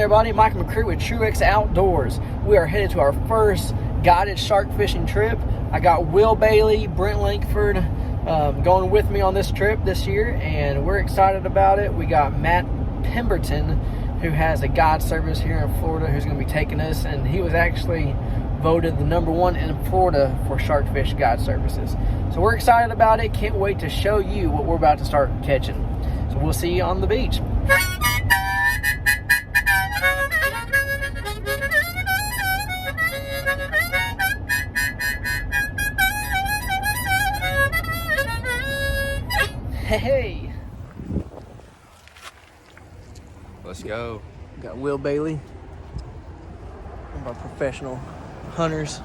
everybody, Micah McCreary with Tru-X Outdoors. We are headed to our first guided shark fishing trip. I got Will Bailey, Brent Lankford going with me on this trip this year, and we're excited about it. We got Matt Pemberton, who has a guide service here in Florida, who's going to be taking us, and he was actually voted the #1 in Florida for shark fish guide services. So we're excited about it. Can't wait to show you what we're about to start catching. So we'll see you on the beach. Hey, let's go. Got Will Bailey, one of our professional hunters.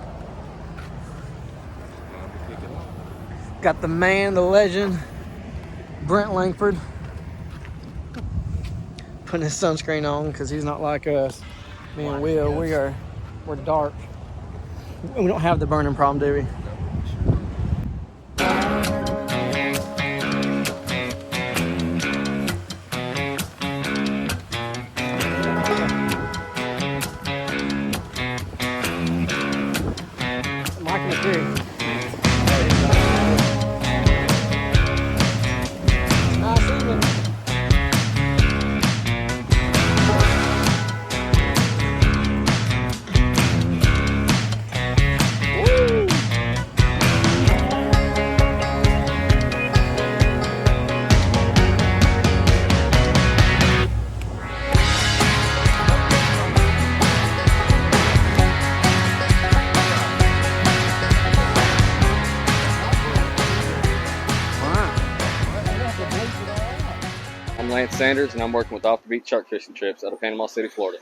Got the man, the legend, Brent Lankford, putting his sunscreen on because he's not like us. Me and Will, we're dark. We don't have the burning problem, do we? Micah McCreary. Nice evening. I'm Lance Sanders, and I'm working with Off the Beach Shark Fishing Trips out of Panama City, Florida.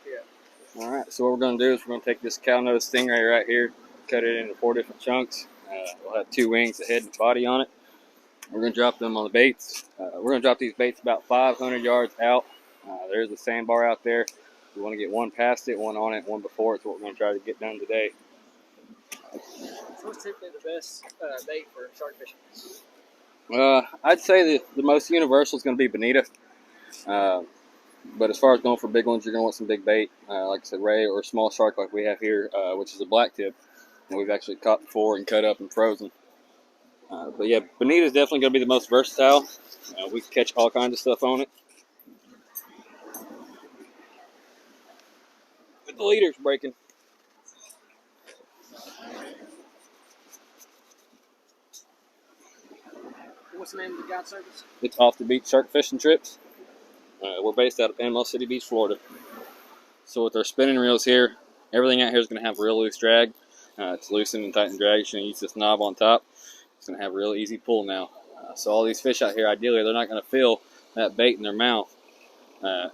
Yeah. All right, so what we're going to do is we're going to take this cow-nosed stingray right here, cut it into 4 different chunks. We'll have 2 wings, a head, and a body on it. We're going to drop them on the baits. We're going to drop these baits about 500 yards out. There's a sandbar out there. We want to get one past it, one on it, one before. It's what we're going to try to get done today. So what's typically the best bait for shark fishing? I'd say the most universal is going to be bonita. But as far as going for big ones, you're going to want some big bait. Like I said, ray or small shark like we have here, which is a black tip. And we've actually caught before and cut up and frozen. But yeah, bonita is definitely going to be the most versatile. We can catch all kinds of stuff on it. But the leader's breaking. What's the name of the guide service? It's Off the Beach Shark Fishing Trips. We're based out of Panama City Beach, Florida. So with our spinning reels here, everything out here is going to have real loose drag. It's loosen and tighten drag. You're going to use this knob on top. It's going to have real easy pull now. So all these fish out here, ideally, they're not going to feel that bait in their mouth.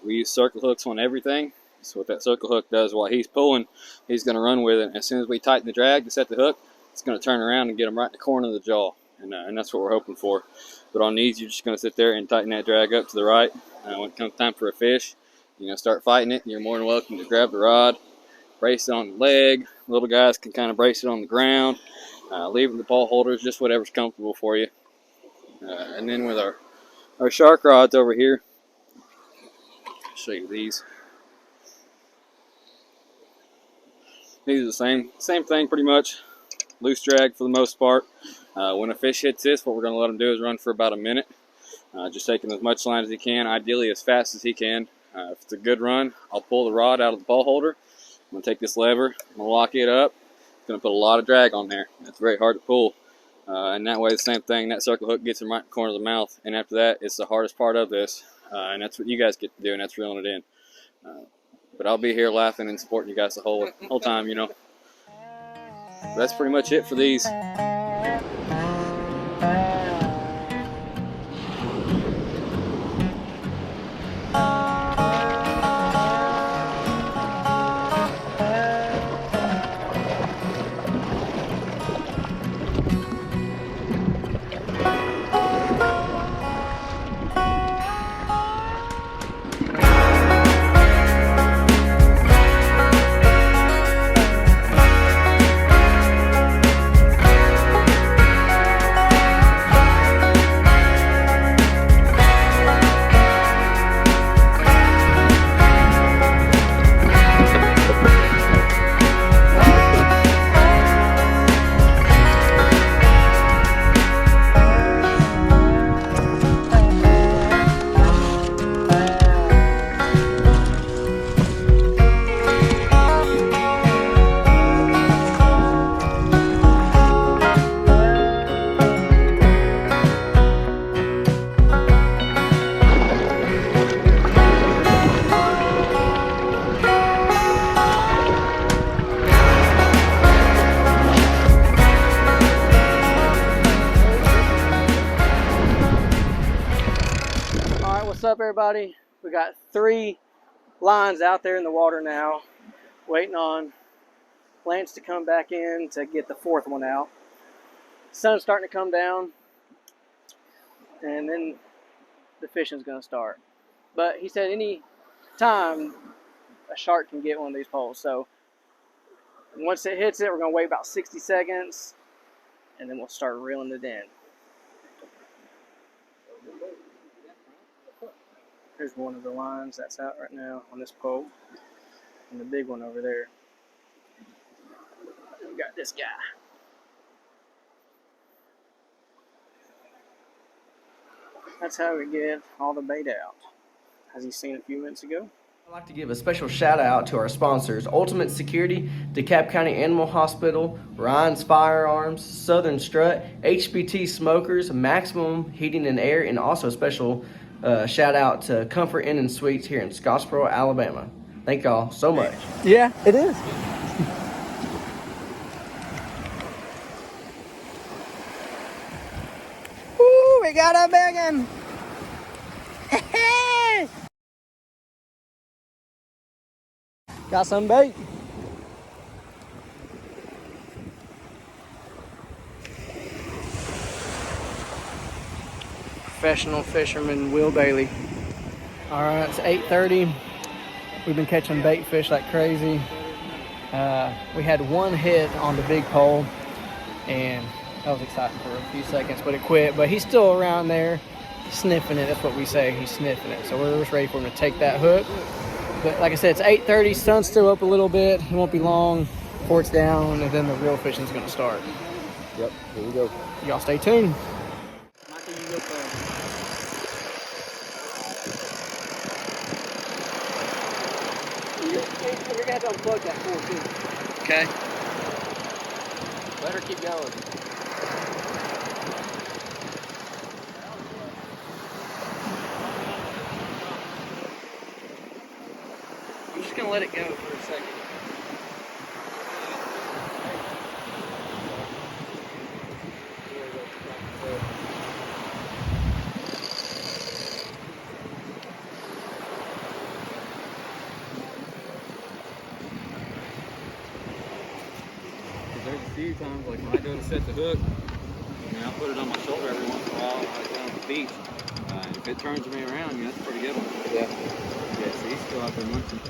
We use circle hooks on everything. So what that circle hook does while he's pulling, he's going to run with it. As soon as we tighten the drag to set the hook, it's going to turn around and get him right in the corner of the jaw. And that's what we're hoping for. But on these, you're just going to sit there and tighten that drag up to the right. When it comes time for a fish, start fighting it. You're more than welcome to grab the rod, brace it on the leg. Little guys can kind of brace it on the ground, leaving the paw holders, just whatever's comfortable for you. And then with our shark rods over here, I'll show you these. These are the same thing pretty much. Loose drag for the most part. When a fish hits this, what we're going to let him do is run for about a minute. Just taking as much line as he can, ideally as fast as he can. If it's a good run, I'll pull the rod out of the paw holder. I'm going to take this lever, I'm going to lock it up. It's going to put a lot of drag on there. It's very hard to pull. And that way, the same thing, that circle hook gets him right in the corner of the mouth. And after that, it's the hardest part of this. And that's what you guys get to do, and that's reeling it in. But I'll be here laughing and supporting you guys the whole time, That's pretty much it for these. What's up, everybody? We got 3 lines out there in the water now, waiting on Lance to come back in to get the 4th one out. Sun's starting to come down, and then the fishing's going to start. But he said any time a shark can get one of these poles. So once it hits it, we're going to wait about 60 seconds, and then we'll start reeling it in. Here's one of the lines that's out right now on this pole, and the big one over there. We got this guy. That's how we get all the bait out, as you seen a few minutes ago. I'd like to give a special shout out to our sponsors: Ultimate Security, DeKalb County Animal Hospital, Ryan's Firearms, Southern Strut, HBT Smokers, Maximum Heating and Air, and also a special shout out to Comfort Inn and Suites here in Scottsboro, Alabama. Thank y'all so much. Yeah, it is. Woo, we got a big one. Got some bait. Professional fisherman Will Bailey. All right, it's 8:30. We've been catching bait fish like crazy. We had 1 hit on the big pole, and that was exciting for a few seconds, but it quit. But he's still around there sniffing it. That's what we say. He's sniffing it. So we're just ready for him to take that hook. But like I said, it's 8:30. Sun's still up a little bit. It won't be long before it's down, and then the real fishing is going to start. Yep, here we go. Y'all stay tuned. You're going to have to unplug that cord too. Okay. Let her keep going. I'm just going to let it go for a second. There's a few times, like when I go to set the hook, I'll put it on my shoulder every once in a while, like down at the beach. If it turns me around, that's a pretty good one. Yeah. Yeah, so he's still out there munching.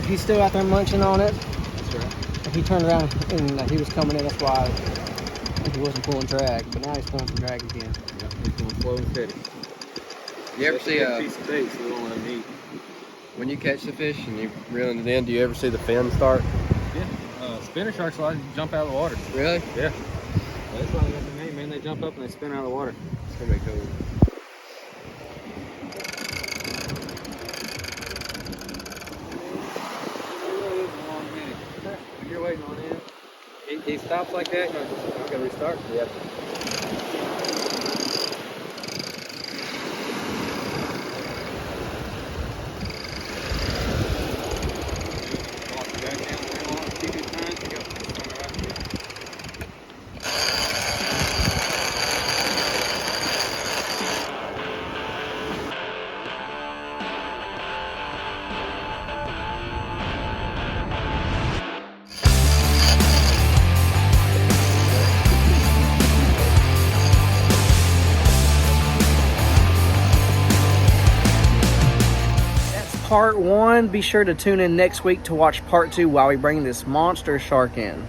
He's still out there munching on it. That's right. He turned around and he was coming in. That's why he wasn't pulling drag, but now he's pulling some drag again. Yeah, he's going slow and steady. You ever see a piece of bait, so we don't let him eat. when you catch the fish and you reel it in, do you ever see the fin start? Yeah. Spinner sharks like to jump out of the water. Really? Yeah. That's why they got the name, man. They jump up and they spin out of the water. It's gonna be cool. When you're waiting on him, he stops like that, you're gonna restart. Yep. Part 1. Be sure to tune in next week to watch part 2 while we bring this monster shark in.